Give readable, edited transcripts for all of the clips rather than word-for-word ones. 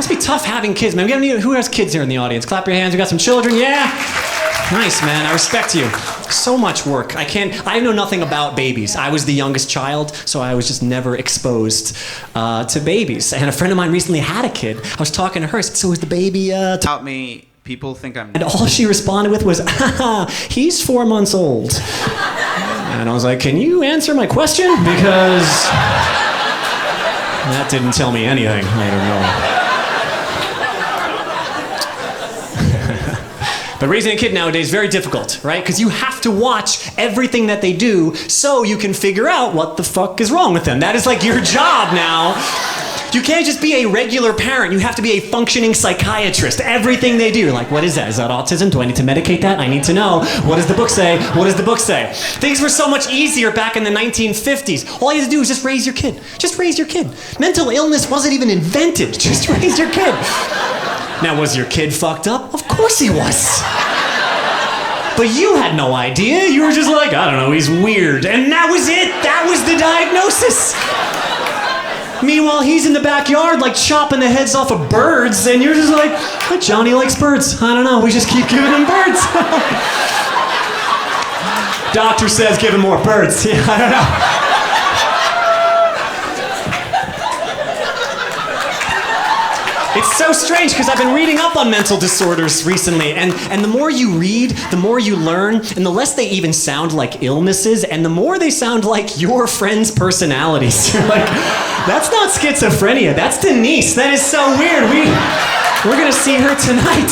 Must be tough having kids, man. Who has kids here in the audience? Clap your hands. We got some children, yeah? Nice, man. I respect you. So much work. I know nothing about babies. I was the youngest child, so I was just never exposed to babies. And a friend of mine recently had a kid. I was talking to her. I said, so is the baby... About me, people think I'm... And all she responded with was, he's 4 months old. And I was like, can you answer my question? Because that didn't tell me anything. I don't know. But raising a kid nowadays is very difficult, right? Because you have to watch everything that they do so you can figure out what the fuck is wrong with them. That is like your job now. You can't just be a regular parent. You have to be a functioning psychiatrist. Everything they do, you're like, what is that? Is that autism? Do I need to medicate that? I need to know. What does the book say? What does the book say? Things were so much easier back in the 1950s. All you had to do was just raise your kid. Just raise your kid. Mental illness wasn't even invented. Just raise your kid. Now, was your kid fucked up? Of course he was. But you had no idea. You were just like, I don't know, he's weird. And that was it. That was the diagnosis. Meanwhile, he's in the backyard, like, chopping the heads off of birds, and you're just like, oh, Johnny likes birds. I don't know, we just keep giving him birds. Doctor says give him more birds. Yeah, I don't know. It's so strange because I've been reading up on mental disorders recently, and the more you read, the more you learn, and the less they even sound like illnesses, and the more they sound like your friends' personalities. You're like, that's not schizophrenia, that's Denise. That is so weird. We're gonna see her tonight.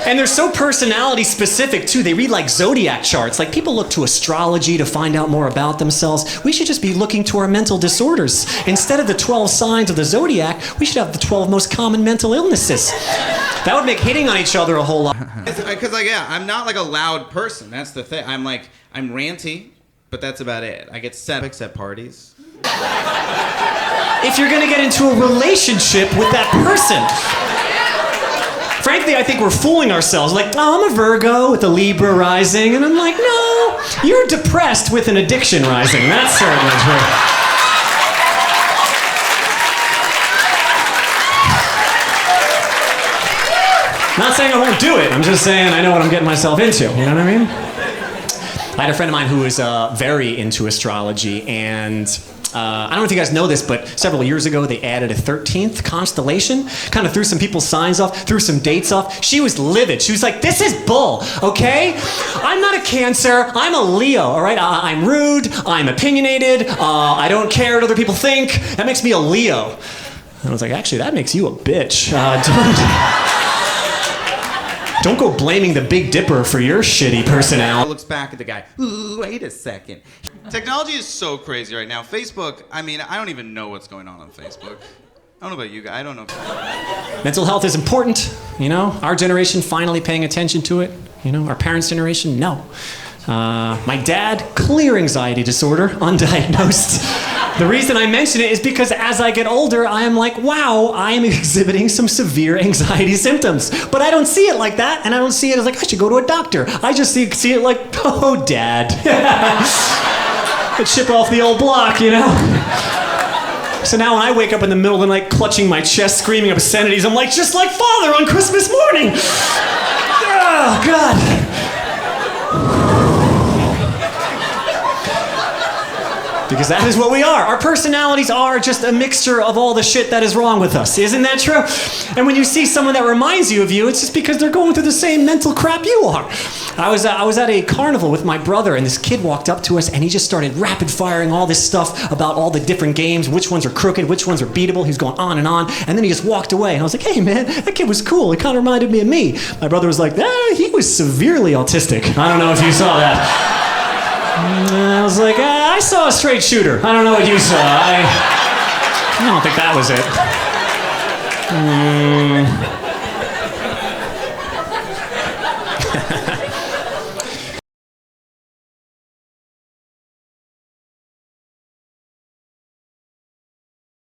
And they're so personality specific too. They read like zodiac charts. Like people look to astrology to find out more about themselves. We should just be looking to our mental disorders. Instead of the 12 signs of the zodiac, we should have the 12 most common mental illnesses. That would make hitting on each other a whole lot. Because I'm not like a loud person. That's the thing. I'm ranty, but that's about it. I get set at parties. If you're gonna get into a relationship with that person. Frankly, I think we're fooling ourselves. Like, oh, I'm a Virgo with a Libra rising. And I'm like, no, you're depressed with an addiction rising. That's certainly true. Not saying I won't do it. I'm just saying I know what I'm getting myself into. You know what I mean? I had a friend of mine who was very into astrology, and I don't know if you guys know this, but several years ago they added a 13th constellation, kind of threw some people's signs off, threw some dates off. She was livid. She was like, this is bull, okay? I'm not a Cancer, I'm a Leo, all right? I'm rude, I'm opinionated, I don't care what other people think. That makes me a Leo. And I was like, actually, that makes you a bitch. Don't go blaming the Big Dipper for your shitty personality. Looks back at the guy. Ooh, wait a second. Technology is so crazy right now. Facebook, I mean, I don't even know what's going on Facebook. I don't know about you guys. I don't know. Mental health is important, you know? Our generation finally paying attention to it. You know, our parents' generation, no. My dad, clear anxiety disorder, undiagnosed. The reason I mention it is because as I get older, I am like, wow, I am exhibiting some severe anxiety symptoms. But I don't see it like that, and I don't see it as like, I should go to a doctor. I just see it like, oh, Dad. Let's ship off the old block, you know? So now when I wake up in the middle of the night clutching my chest, screaming obscenities, I'm like, just like Father on Christmas morning. Oh, God. Because that is what we are. Our personalities are just a mixture of all the shit that is wrong with us. Isn't that true? And when you see someone that reminds you of you, it's just because they're going through the same mental crap you are. I was at a carnival with my brother, and this kid walked up to us, and he just started rapid firing all this stuff about all the different games, which ones are crooked, which ones are beatable. He was going on, and then he just walked away. And I was like, hey, man, that kid was cool. It kind of reminded me of me. My brother was like, he was severely autistic. I don't know if you saw that. I was like, I saw a straight shooter. I don't know what you saw. I don't think that was it.